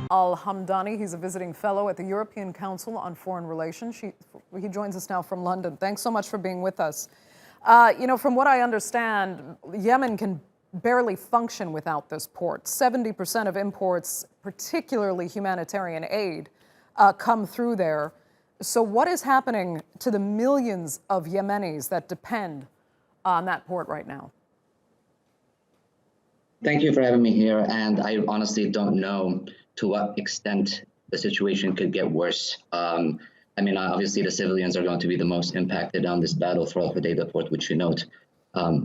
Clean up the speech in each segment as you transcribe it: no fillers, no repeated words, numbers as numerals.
Hamdani. He's a visiting fellow at the European Council on Foreign Relations. He joins us now from London. Thanks so much for being with us. From what I understand, Yemen can barely function without this port. 70% of imports, particularly humanitarian aid, come through there. So what is happening to the millions of Yemenis that depend on that port right now? Thank you for having me here. And I honestly don't know to what extent the situation could get worse. Obviously, the civilians are going to be the most impacted on this battle for Hodeida port, which you note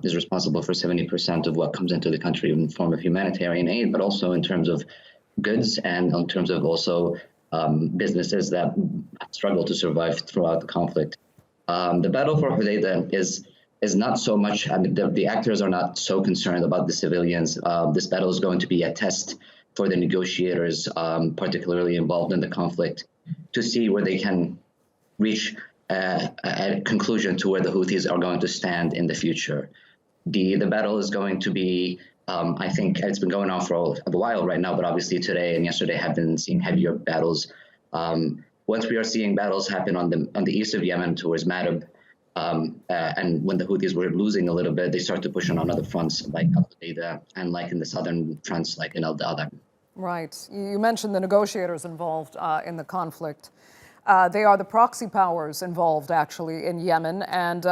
is responsible for 70% of what comes into the country in the form of humanitarian aid, but also in terms of goods and in terms of also businesses that struggle to survive throughout the conflict. The battle for Hodeida is not so much, the actors are not so concerned about the civilians. This battle is going to be a test for the negotiators, particularly involved in the conflict, to see where they can reach a conclusion to where the Houthis are going to stand in the future. The battle is going to be, I think it's been going on for a while right now, but obviously today and yesterday have been seeing heavier battles. Once we are seeing battles happen on the east of Yemen towards Marib, and when the Houthis were losing a little bit, they start to push on other fronts like Abed-rabu and like in the southern fronts like in Al-Dada. Right. You mentioned the negotiators involved in the conflict. They are the proxy powers involved, actually, in Yemen, and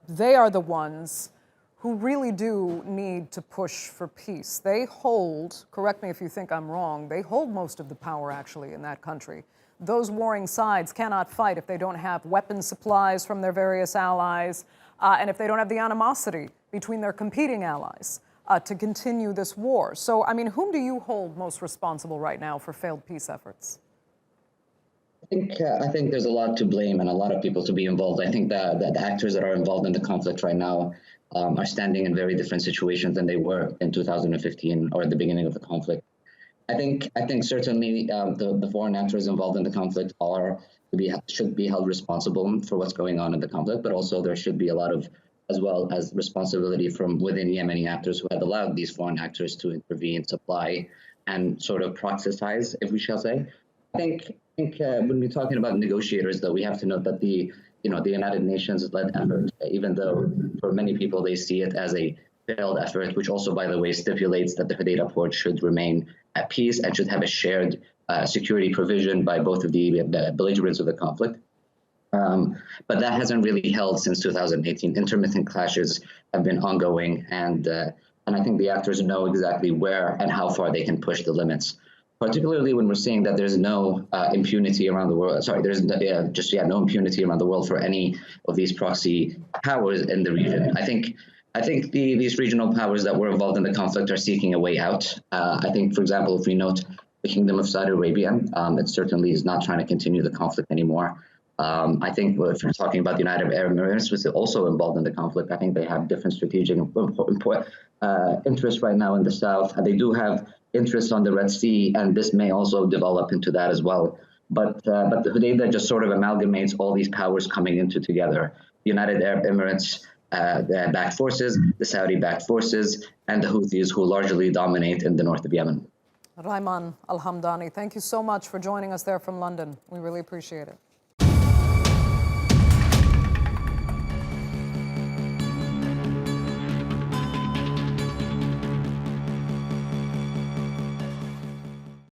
they are the ones who really do need to push for peace. They hold, correct me if you think I'm wrong, they hold most of the power, actually, in that country. Those warring sides cannot fight if they don't have weapon supplies from their various allies, and if they don't have the animosity between their competing allies to continue this war. So, whom do you hold most responsible right now for failed peace efforts? I think there's a lot to blame and a lot of people to be involved. I think that the actors that are involved in the conflict right now are standing in very different situations than they were in 2015 or at the beginning of the conflict. I think certainly the foreign actors involved in the conflict should be held responsible for what's going on in the conflict, but also there should be a lot of, as well as responsibility from within Yemeni actors who had allowed these foreign actors to intervene, supply, and sort of proxytize, if we shall say. I think when we're talking about negotiators, though, we have to note that the United Nations-led effort, even though for many people they see it as a failed effort, which also, by the way, stipulates that the Hodeida port should remain at peace and should have a shared security provision by both of the belligerents of the conflict. But that hasn't really held since 2018. Intermittent clashes have been ongoing, and I think the actors know exactly where and how far they can push the limits. Particularly when we're seeing that there's no impunity around the world. Sorry, there's no impunity around the world for any of these proxy powers in the region. I think these regional powers that were involved in the conflict are seeking a way out. I think, for example, if we note the Kingdom of Saudi Arabia, it certainly is not trying to continue the conflict anymore. I think if we're talking about the United Arab Emirates, which is also involved in the conflict, I think they have different strategic interests right now in the south. They do have interests on the Red Sea, and this may also develop into that as well. But the Hodeida just sort of amalgamates all these powers coming into together. The United Arab Emirates backed forces, the Saudi-backed forces, and the Houthis, who largely dominate in the north of Yemen. Raiman Al-Hamdani, thank you so much for joining us there from London. We really appreciate it.